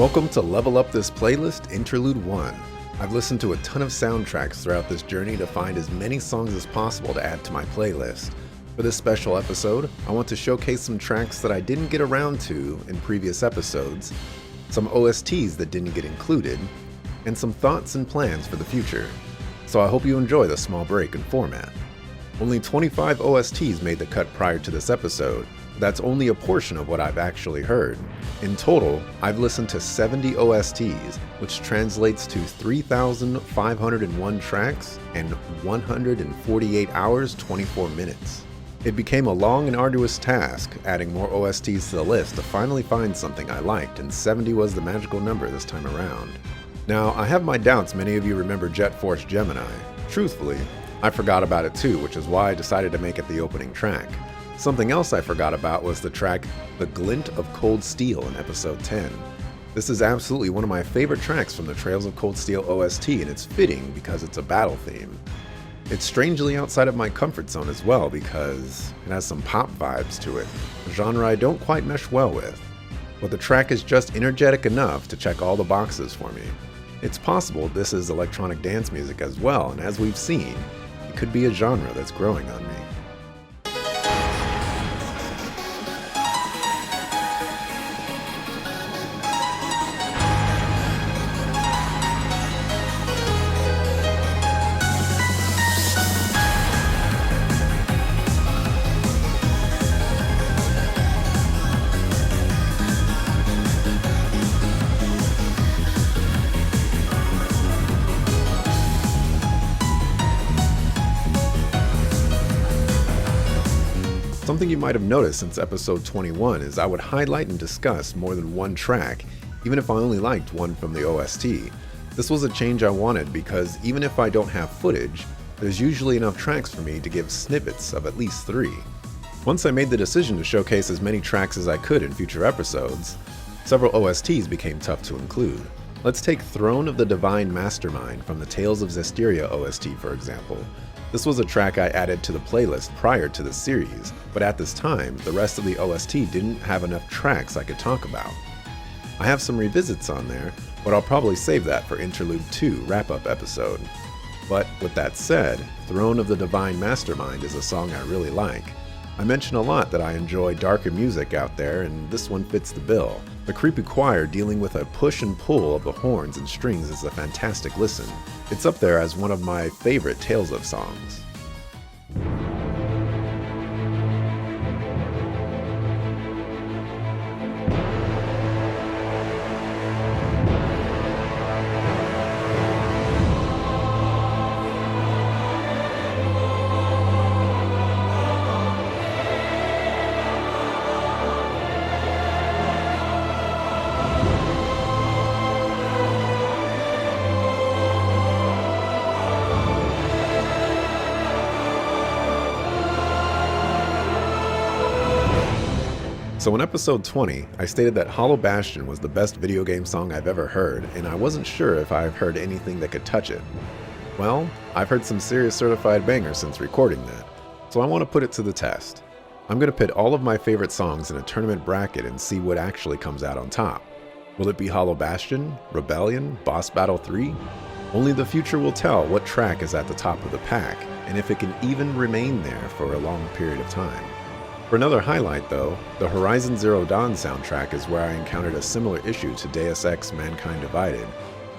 Welcome to Level Up This Playlist, Interlude 1. I've listened to a ton of soundtracks throughout this journey to find as many songs as possible to add to my playlist. For this special episode, I want to showcase some tracks that I didn't get around to in previous episodes, some OSTs that didn't get included, and some thoughts and plans for the future. So I hope you enjoy the small break in format. Only 25 OSTs made the cut prior to this episode. That's only a portion of what I've actually heard. In total, I've listened to 70 OSTs, which translates to 3,501 tracks and 148 hours, 24 minutes. It became a long and arduous task, adding more OSTs to the list to finally find something I liked, and 70 was the magical number this time around. Now, I have my doubts many of you remember Jet Force Gemini. Truthfully, I forgot about it too, which is why I decided to make it the opening track. Something else I forgot about was the track The Glint of Cold Steel in episode 10. This is absolutely one of my favorite tracks from the Trails of Cold Steel OST, and it's fitting because it's a battle theme. It's strangely outside of my comfort zone as well because it has some pop vibes to it, a genre I don't quite mesh well with. But the track is just energetic enough to check all the boxes for me. It's possible this is electronic dance music as well, and as we've seen, it could be a genre that's growing on me. Something you might have noticed since episode 21 is I would highlight and discuss more than one track, even if I only liked one from the OST. This was a change I wanted because even if I don't have footage, there's usually enough tracks for me to give snippets of at least 3. Once I made the decision to showcase as many tracks as I could in future episodes, several OSTs became tough to include. Let's take Throne of the Divine Mastermind from the Tales of Zestiria OST for example. This was a track I added to the playlist prior to the series, but at this time, the rest of the OST didn't have enough tracks I could talk about. I have some revisits on there, but I'll probably save that for Interlude 2 wrap-up episode. But with that said, Throne of the Divine Mastermind is a song I really like. I mention a lot that I enjoy darker music out there, and this one fits the bill. The creepy choir dealing with a push and pull of the horns and strings is a fantastic listen. It's up there as one of my favorite Tales of songs. So in episode 20, I stated that Hollow Bastion was the best video game song I've ever heard, and I wasn't sure if I've heard anything that could touch it. Well, I've heard some serious certified bangers since recording that, so I want to put it to the test. I'm going to pit all of my favorite songs in a tournament bracket and see what actually comes out on top. Will it be Hollow Bastion, Rebellion, Boss Battle 3? Only the future will tell what track is at the top of the pack, and if it can even remain there for a long period of time. For another highlight though, the Horizon Zero Dawn soundtrack is where I encountered a similar issue to Deus Ex Mankind Divided.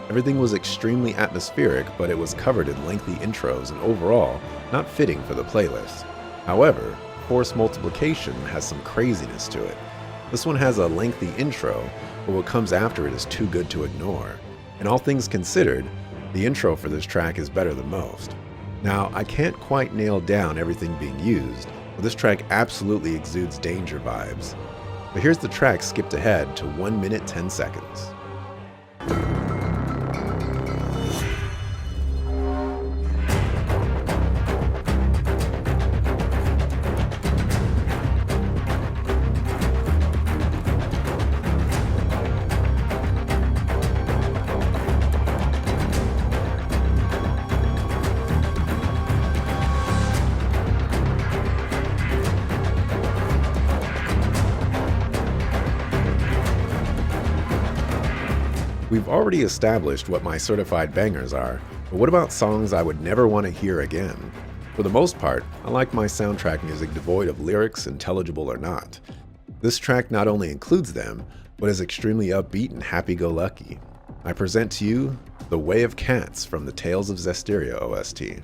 Everything was extremely atmospheric, but it was covered in lengthy intros and overall, not fitting for the playlist. However, Force Multiplication has some craziness to it. This one has a lengthy intro, but what comes after it is too good to ignore. And all things considered, the intro for this track is better than most. Now, I can't quite nail down everything being used, but this track absolutely exudes danger vibes. But here's the track skipped ahead to 1 minute 10 seconds. We've already established what my certified bangers are, but what about songs I would never want to hear again? For the most part, I like my soundtrack music devoid of lyrics, intelligible or not. This track not only includes them, but is extremely upbeat and happy-go-lucky. I present to you The Way of Cats from the Tales of Zestiria OST.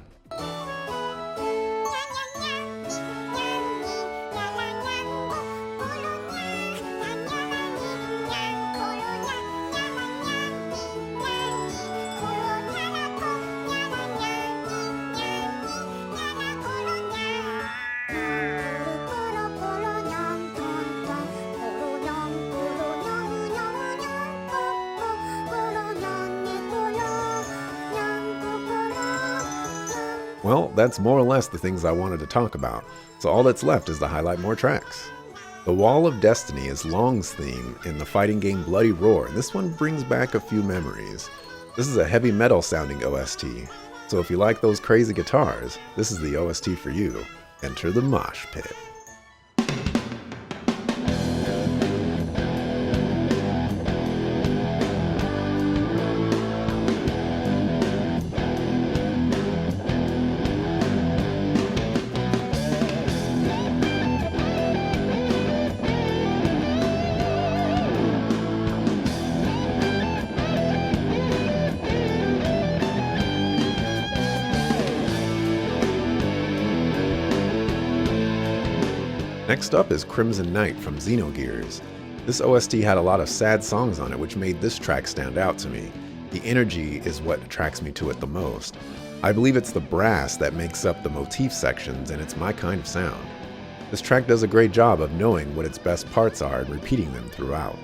Well, that's more or less the things I wanted to talk about, so all that's left is to highlight more tracks. The Wall of Destiny is Long's theme in the fighting game Bloody Roar, and this one brings back a few memories. This is a heavy metal sounding OST, so if you like those crazy guitars, this is the OST for you. Enter the mosh pit. Next up is Crimson Knight from Xenogears. This OST had a lot of sad songs on it, which made this track stand out to me. The energy is what attracts me to it the most. I believe it's the brass that makes up the motif sections, and it's my kind of sound. This track does a great job of knowing what its best parts are and repeating them throughout.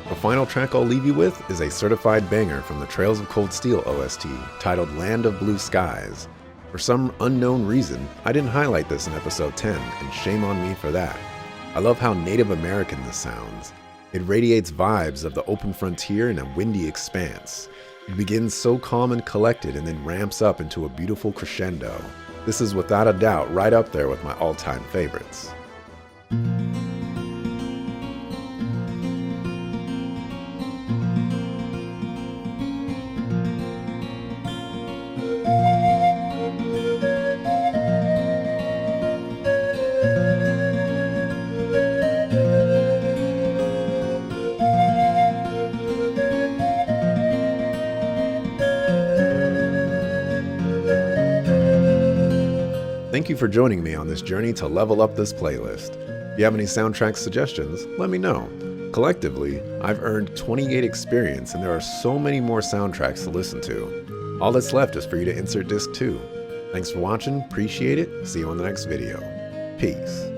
The final track I'll leave you with is a certified banger from the Trails of Cold Steel OST, titled Land of Blue Skies. For some unknown reason, I didn't highlight this in episode 10, and shame on me for that. I love how Native American this sounds. It radiates vibes of the open frontier and a windy expanse. It begins so calm and collected and then ramps up into a beautiful crescendo. This is without a doubt right up there with my all-time favorites. Thank you for joining me on this journey to level up this playlist. If you have any soundtrack suggestions, let me know. Collectively, I've earned 28 experience and there are so many more soundtracks to listen to. All that's left is for you to insert disc 2. Thanks for watching, appreciate it, see you on the next video. Peace.